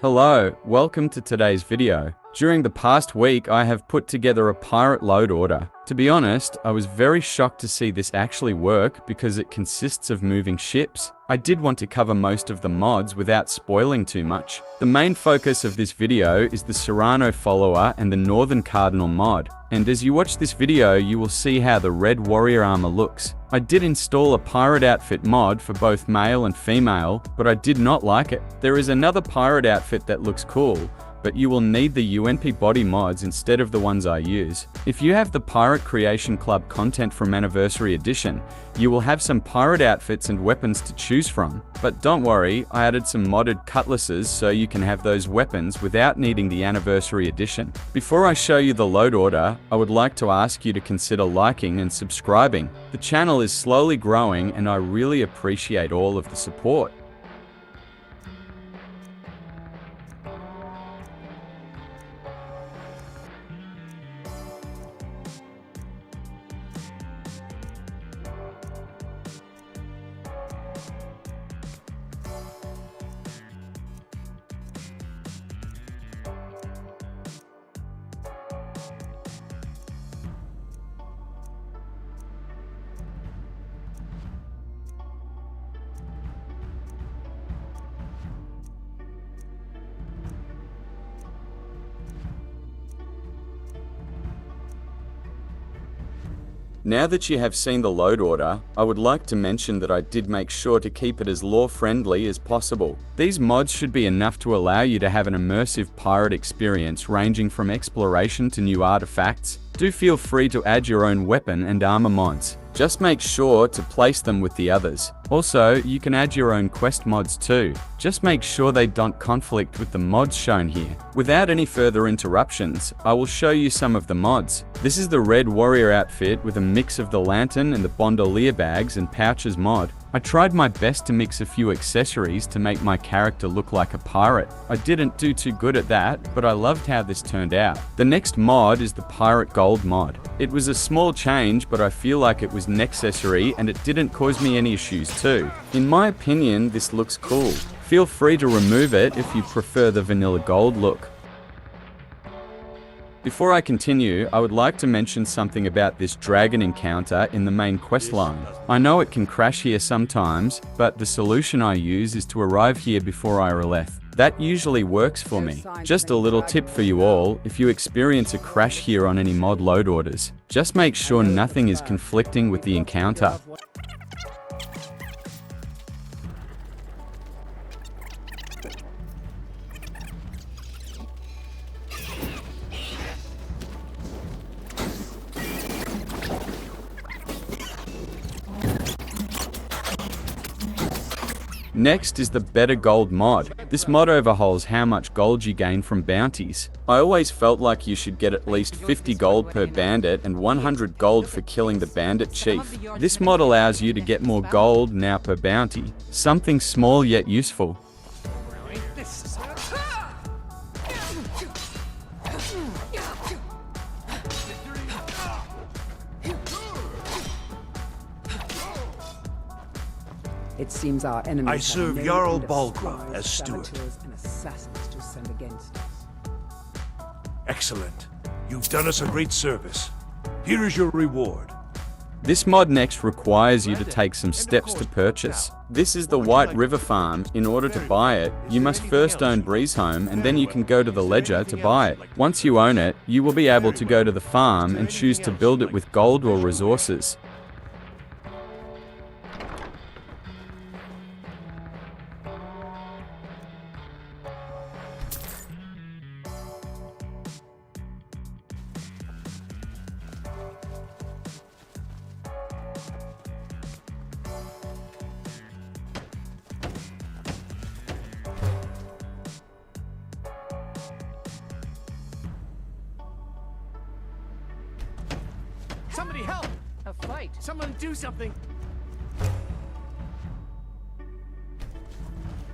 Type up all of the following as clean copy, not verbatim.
Hello, welcome to today's video. During the past week, I have put together a pirate load order. To be honest, I was very shocked to see this actually work because it consists of moving ships. I did want to cover most of the mods without spoiling too much. The main focus of this video is the Serano follower and the Northern Cardinal mod. And as you watch this video, you will see how the red warrior armor looks. I did install a pirate outfit mod for both male and female, but I did not like it. There is another pirate outfit that looks cool, but you will need the UNP body mods instead of the ones I use. If you have the Pirate Creation Club content from Anniversary Edition, you will have some pirate outfits and weapons to choose from. But don't worry, I added some modded Cutlasses so you can have those weapons without needing the Anniversary Edition. Before I show you the load order, I would like to ask you to consider liking and subscribing. The channel is slowly growing and I really appreciate all of the support. Now that you have seen the load order, I would like to mention that I did make sure to keep it as lore-friendly as possible. These mods should be enough to allow you to have an immersive pirate experience ranging from exploration to new artifacts. Do feel free to add your own weapon and armor mods. Just make sure to place them with the others. Also, you can add your own quest mods too. Just make sure they don't conflict with the mods shown here. Without any further interruptions, I will show you some of the mods. This is the red warrior outfit with a mix of the lantern and the bandolier bags and pouches mod. I tried my best to mix a few accessories to make my character look like a pirate. I didn't do too good at that, but I loved how this turned out. The next mod is the pirate gold mod. It was a small change, but I feel like it was necessary and it didn't cause me any issues too. In my opinion, this looks cool. Feel free to remove it if you prefer the vanilla gold look. Before I continue, I would like to mention something about this dragon encounter in the main questline. I know it can crash here sometimes, but the solution I use is to arrive here before Ireleth. That usually works for me. Just a little tip for you all, if you experience a crash here on any mod load orders, just make sure nothing is conflicting with the encounter. Next is the Better Gold mod. This mod overhauls how much gold you gain from bounties. I always felt like you should get at least 50 gold per bandit and 100 gold for killing the bandit chief. This mod allows you to get more gold now per bounty. Something small yet useful. It seems our enemies I serve have Jarl made Balgraf as steward. saboteurs and assassins to send against us. Excellent. You've done us a great service. Here is your reward. This mod next requires you to take some steps to purchase. This is the White River Farm. In order to buy it, you must first own Breezehome and then you can go to the ledger to buy it. Once you own it, you will be able to go to the farm and choose to build it with gold or resources. Somebody help! A fight! Someone do something!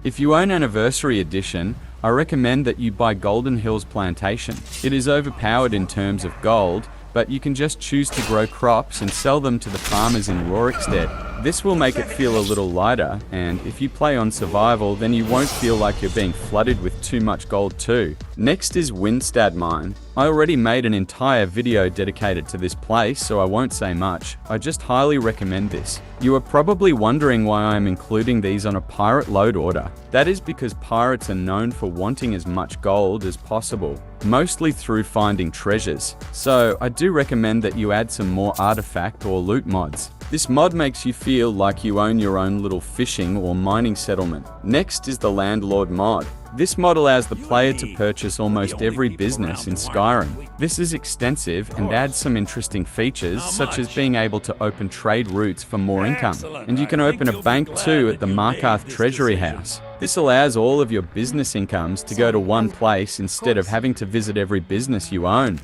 If you own Anniversary Edition, I recommend that you buy Golden Hills Plantation. It is overpowered in terms of gold, but you can just choose to grow crops and sell them to the farmers in Rorikstead. This will make it feel a little lighter, and if you play on survival, then you won't feel like you're being flooded with too much gold too. Next is Windstad Mine. I already made an entire video dedicated to this place, so I won't say much. I just highly recommend this. You are probably wondering why I am including these on a pirate load order. That is because pirates are known for wanting as much gold as possible, mostly through finding treasures. So I do recommend that you add some more artifact or loot mods. This mod makes you feel like you own your own little fishing or mining settlement. Next is the Landlord mod. This mod allows the player to purchase almost every business in Skyrim. This is extensive and adds some interesting features, such as being able to open trade routes for more income. And you can open a bank too at the Markarth Treasury House. This allows all of your business incomes to go to one place instead of having to visit every business you own.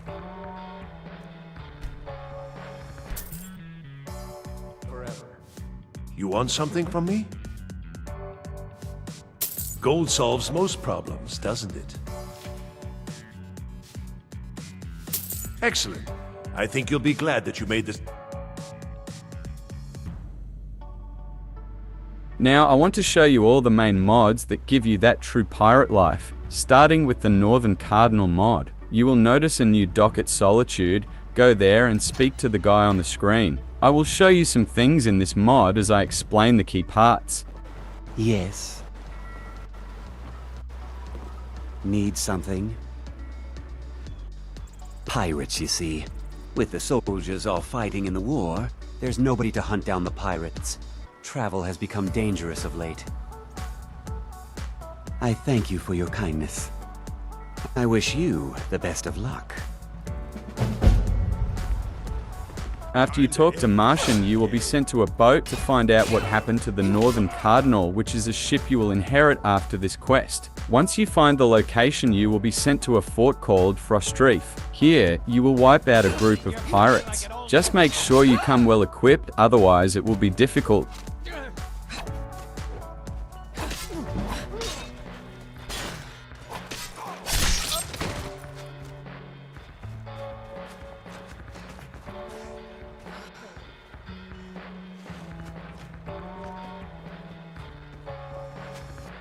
You want something from me? Gold solves most problems, doesn't it? Excellent. I think you'll be glad that you made this. Now I want to show you all the main mods that give you that true pirate life. Starting with the Northern Cardinal mod. You will notice a new dock at Solitude. Go there and speak to the guy on the screen. I will show you some things in this mod as I explain the key parts. Yes. Need something? Pirates, you see. With the soldiers all fighting in the war, there's nobody to hunt down the pirates. Travel has become dangerous of late. I thank you for your kindness. I wish you the best of luck. After you talk to Martian, you will be sent to a boat to find out what happened to the Northern Cardinal, which is a ship you will inherit after this quest. Once you find the location, you will be sent to a fort called Frostreef. Here, you will wipe out a group of pirates. Just make sure you come well equipped, otherwise it will be difficult.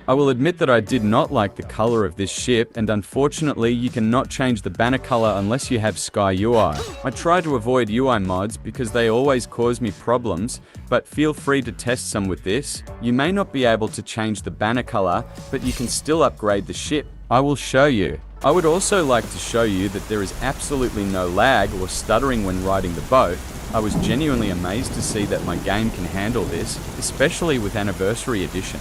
I will admit that I did not like the color of this ship, and unfortunately you cannot change the banner color unless you have Sky UI. I try to avoid UI mods because they always cause me problems, but feel free to test some with this. You may not be able to change the banner color, but you can still upgrade the ship. I will show you. I would also like to show you that there is absolutely no lag or stuttering when riding the boat. I was genuinely amazed to see that my game can handle this, especially with Anniversary Edition.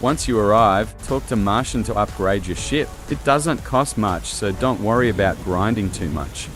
Once you arrive, talk to Martian to upgrade your ship. It doesn't cost much, so don't worry about grinding too much.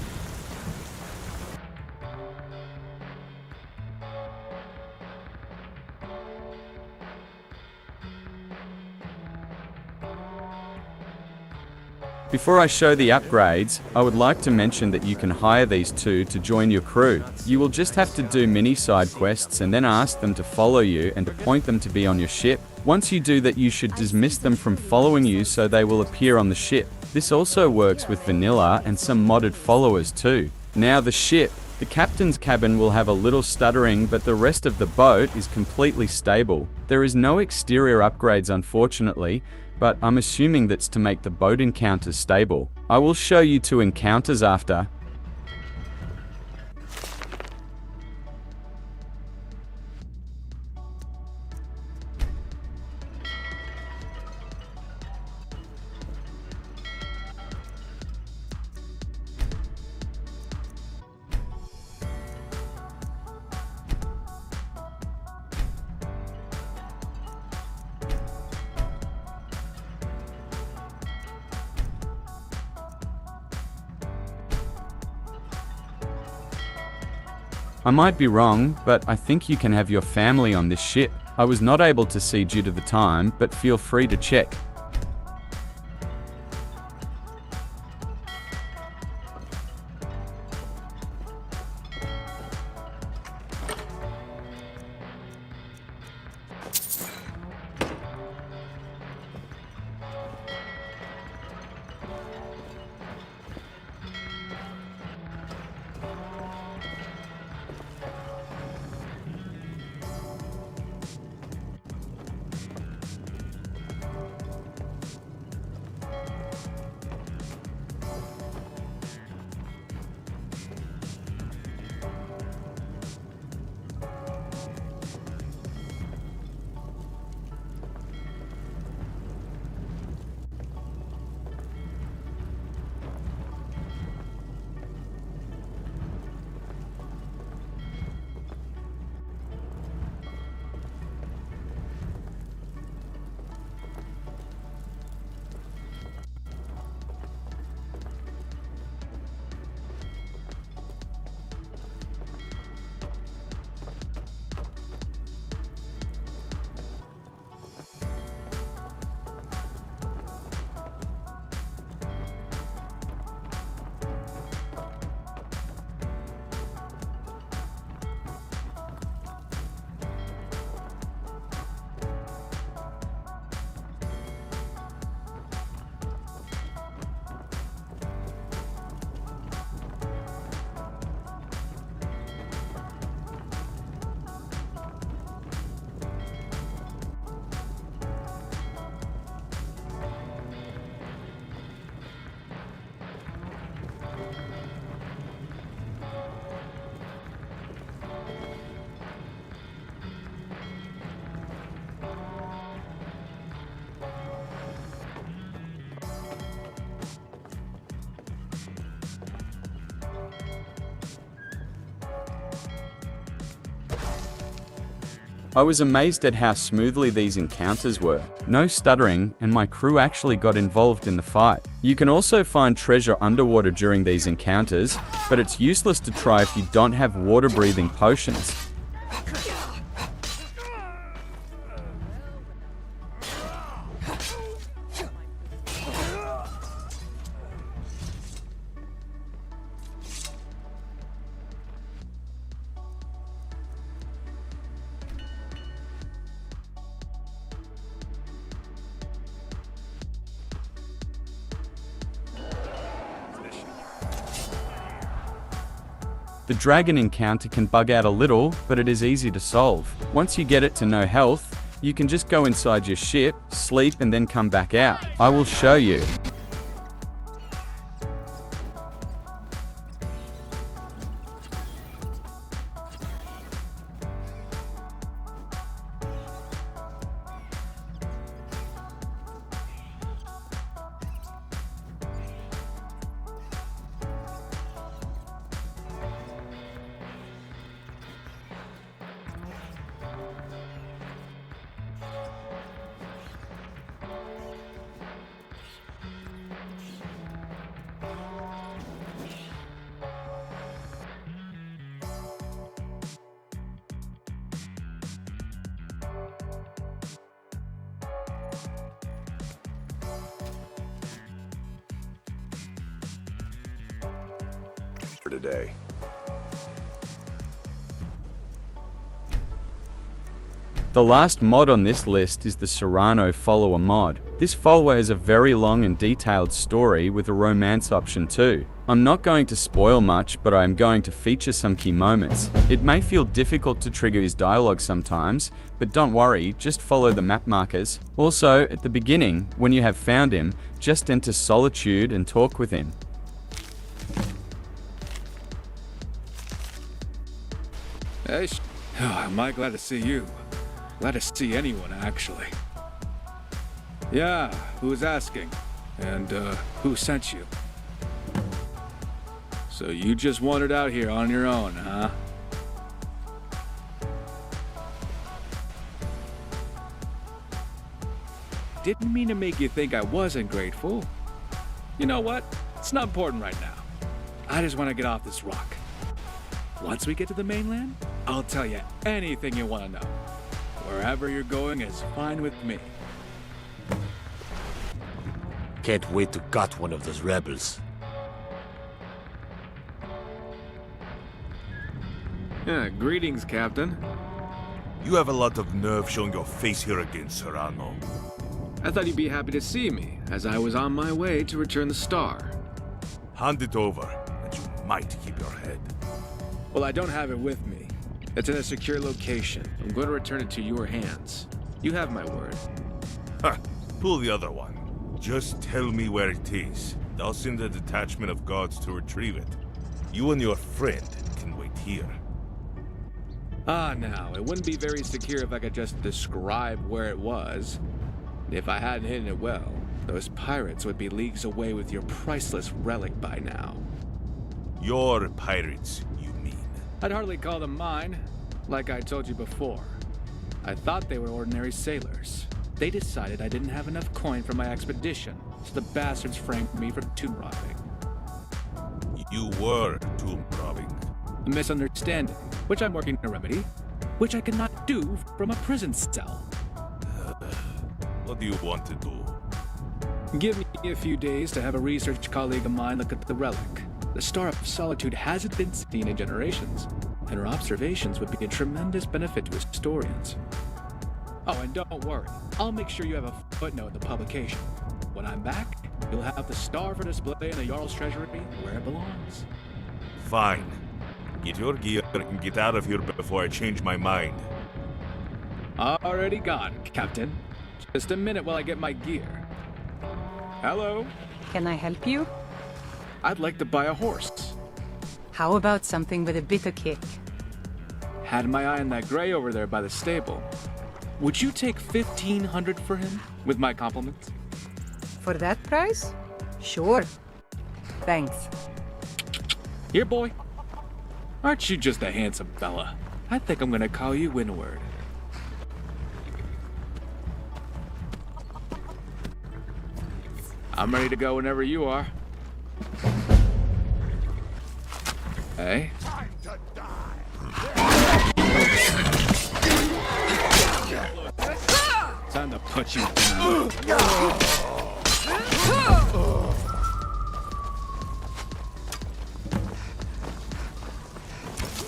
Before I show the upgrades, I would like to mention that you can hire these two to join your crew. You will just have to do mini side quests and then ask them to follow you and appoint them to be on your ship. Once you do that, you should dismiss them from following you so they will appear on the ship. This also works with vanilla and some modded followers too. Now the ship. The captain's cabin will have a little stuttering, but the rest of the boat is completely stable. There is no exterior upgrades unfortunately, but I'm assuming that's to make the boat encounters stable. I will show you two encounters after. I might be wrong, but I think you can have your family on this ship. I was not able to see due to the time, but feel free to check. I was amazed at how smoothly these encounters were. No stuttering, and my crew actually got involved in the fight. You can also find treasure underwater during these encounters, but it's useless to try if you don't have water-breathing potions. The dragon encounter can bug out a little, but it is easy to solve. Once you get it to no health, you can just go inside your ship, sleep, and then come back out. I will show you. Today. The last mod on this list is the Serano follower mod. This follower has a very long and detailed story with a romance option too. I'm not going to spoil much, but I am going to feature some key moments. It may feel difficult to trigger his dialogue sometimes, but don't worry, just follow the map markers. Also, at the beginning, when you have found him, just enter Solitude and talk with him. Hey, am I glad to see you? Glad to see anyone, actually. Yeah, who's asking? And, who sent you? So you just wandered out here on your own, huh? Didn't mean to make you think I wasn't grateful. You know what? It's not important right now. I just want to get off this rock. Once we get to the mainland, I'll tell you anything you want to know. Wherever you're going is fine with me. Can't wait to gut one of those rebels. Yeah, greetings, Captain. You have a lot of nerve showing your face here again, Serano. I thought you'd be happy to see me, as I was on my way to return the star. Hand it over, and you might keep your head. Well, I don't have it with me. It's in a secure location. I'm going to return it to your hands. You have my word. Ha! Pull the other one. Just tell me where it is. I'll send a detachment of guards to retrieve it. You and your friend can wait here. Ah, now, it wouldn't be very secure if I could just describe where it was. If I hadn't hidden it well, those pirates would be leagues away with your priceless relic by now. Your pirates, you mean? I'd hardly call them mine, like I told you before. I thought they were ordinary sailors. They decided I didn't have enough coin for my expedition, so the bastards framed me for tomb robbing. You were tomb robbing. A misunderstanding, which I'm working to remedy, which I cannot do from a prison cell. What do you want to do? Give me a few days to have a research colleague of mine look at the relic. The Star of Solitude hasn't been seen in generations, and her observations would be a tremendous benefit to historians. Oh, and don't worry, I'll make sure you have a footnote in the publication. When I'm back, you'll have the star for display in the Jarl's treasury where it belongs. Fine. Get your gear and get out of here before I change my mind. Already gone, Captain. Just a minute while I get my gear. Hello? Can I help you? I'd like to buy a horse. How about something with a bit of kick? Had my eye on that gray over there by the stable. Would you take 1,500 for him, with my compliments? For that price? Sure. Thanks. Here, boy. Aren't you just a handsome fella? I think I'm gonna call you Windward. I'm ready to go whenever you are. Hey? Time to put you down.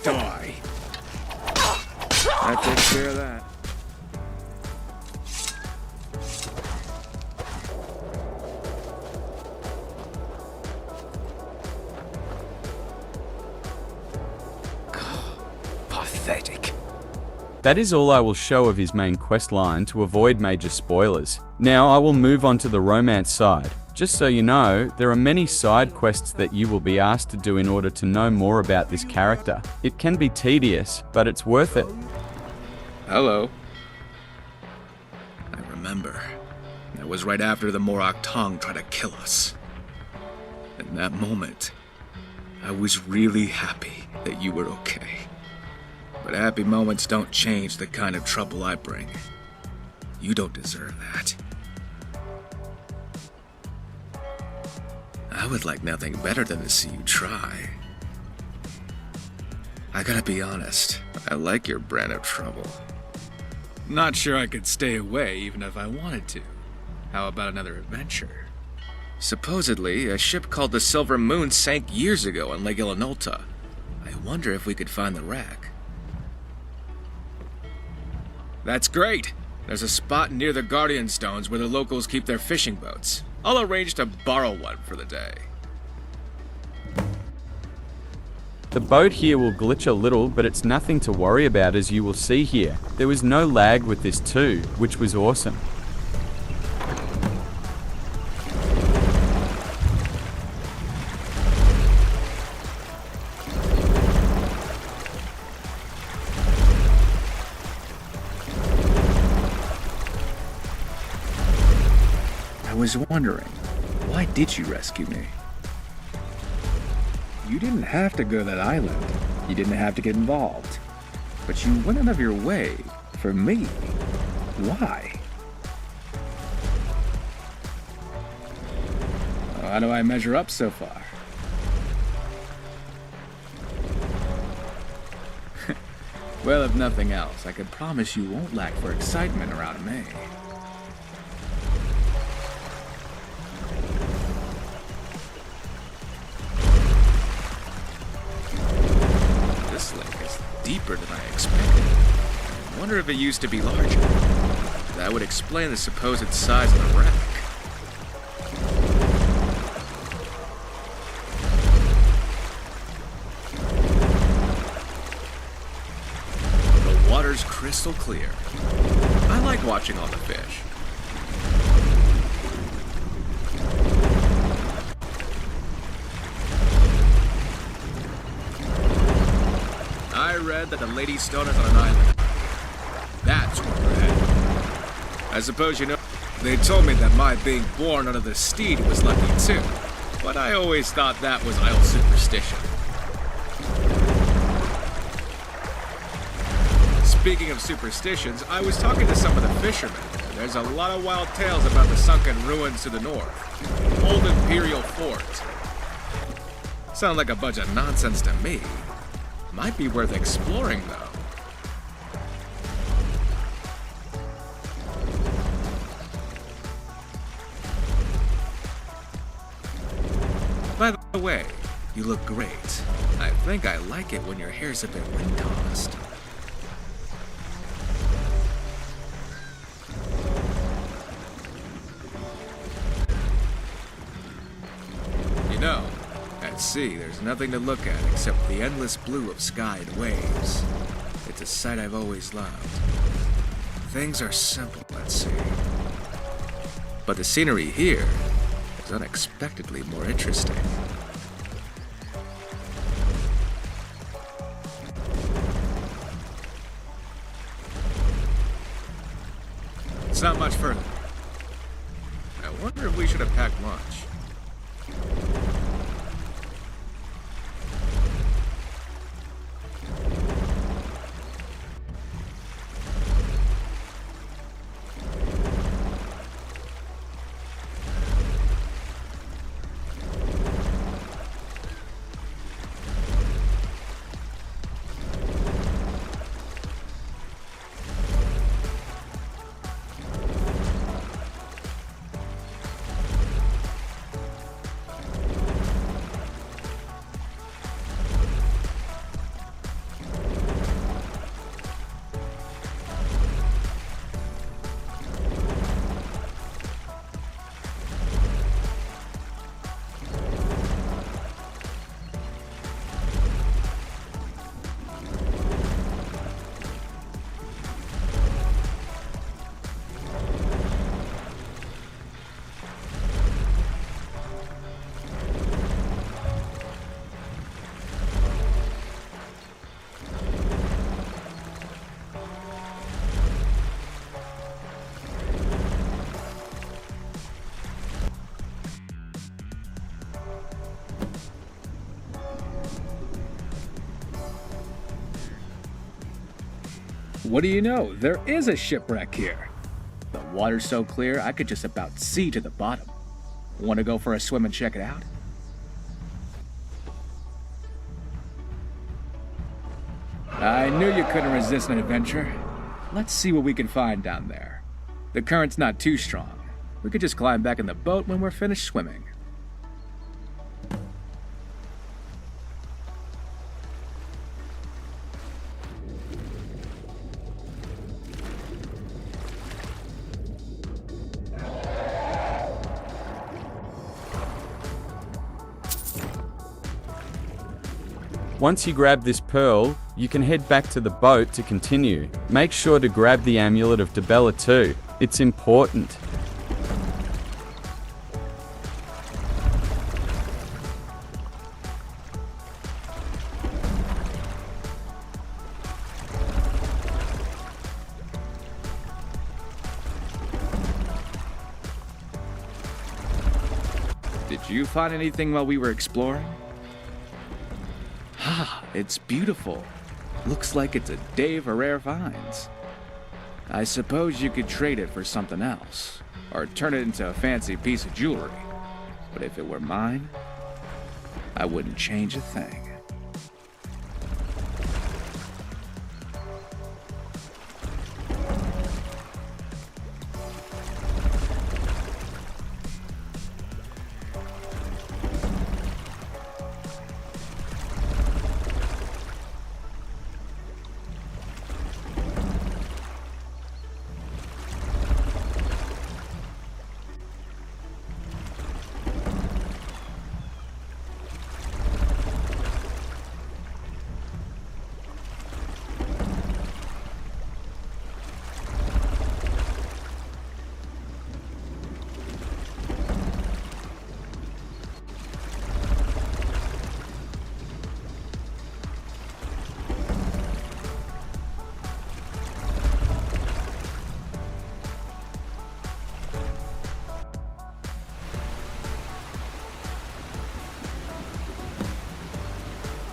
Die. That takes care of that. Pathetic. That is all I will show of his main quest line to avoid major spoilers. Now I will move on to the romance side. Just so you know, there are many side quests that you will be asked to do in order to know more about this character. It can be tedious, but it's worth it. Hello. I remember. That was right after the Monarch tried to kill us. In that moment, I was really happy that you were okay. But happy moments don't change the kind of trouble I bring. You don't deserve that. I would like nothing better than to see you try. I gotta be honest, I like your brand of trouble. Not sure I could stay away even if I wanted to. How about another adventure? Supposedly, a ship called the Silver Moon sank years ago on Lake Ilanolta. I wonder if we could find the wreck. That's great! There's a spot near the Guardian Stones where the locals keep their fishing boats. I'll arrange to borrow one for the day. The boat here will glitch a little, but it's nothing to worry about, as you will see here. There was no lag with this too, which was awesome. I was wondering, why did you rescue me? You didn't have to go to that island. You didn't have to get involved. But you went out of your way for me. Why? How do I measure up so far? Well, if nothing else, I can promise you won't lack for excitement around me. This lake is deeper than I expected. I wonder if it used to be larger. That would explain the supposed size of the wreck. The water's crystal clear. I like watching all the fish. I read that the Lady Stone is on an island. That's where we're headed. I suppose you know, they told me that my being born under the steed was lucky too, but I always thought that was idle superstition. Speaking of superstitions, I was talking to some of the fishermen. There's a lot of wild tales about the sunken ruins to the north. Old Imperial Fort. Sound like a bunch of nonsense to me. Might be worth exploring, though. By the way, you look great. I think I like it when your hair's a bit wind-tossed. You know, at sea, there's nothing to look at except the endless blue of sky and waves. It's a sight I've always loved. Things are simple at sea. But the scenery here is unexpectedly more interesting. It's not much further. I wonder if we should have packed lunch. What do you know? There is a shipwreck here. The water's so clear, I could just about see to the bottom. Want to go for a swim and check it out? I knew you couldn't resist an adventure. Let's see what we can find down there. The current's not too strong. We could just climb back in the boat when we're finished swimming. Once you grab this pearl, you can head back to the boat to continue. Make sure to grab the amulet of Debella too. It's important. Did you find anything while we were exploring? Ah, it's beautiful. Looks like it's a day for rare finds. I suppose you could trade it for something else, or turn it into a fancy piece of jewelry. But if it were mine, I wouldn't change a thing.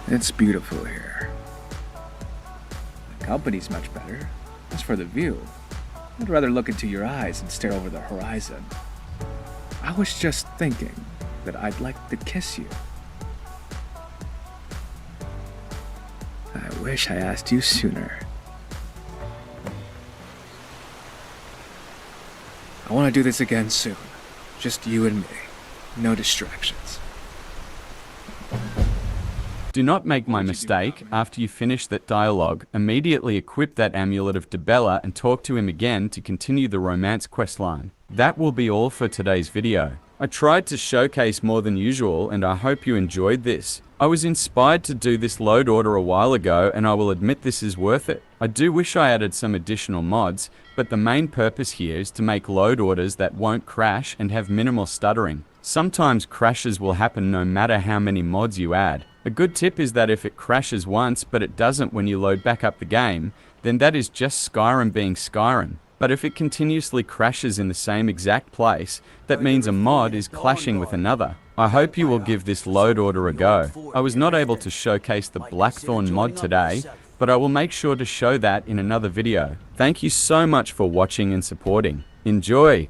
It's beautiful here. The company's much better. As for the view, I'd rather look into your eyes and stare over the horizon. I was just thinking that I'd like to kiss you. I wish I asked you sooner. I want to do this again soon. Just you and me. No distractions. Do not make my mistake. After you finish that dialogue, immediately equip that amulet of Debella and talk to him again to continue the romance questline. That will be all for today's video. I tried to showcase more than usual and I hope you enjoyed this. I was inspired to do this load order a while ago and I will admit this is worth it. I do wish I added some additional mods, but the main purpose here is to make load orders that won't crash and have minimal stuttering. Sometimes crashes will happen no matter how many mods you add. A good tip is that if it crashes once but it doesn't when you load back up the game, then that is just Skyrim being Skyrim. But if it continuously crashes in the same exact place, that means a mod is clashing with another. I hope you will give this load order a go. I was not able to showcase the Blackthorn mod today, but I will make sure to show that in another video. Thank you so much for watching and supporting. Enjoy!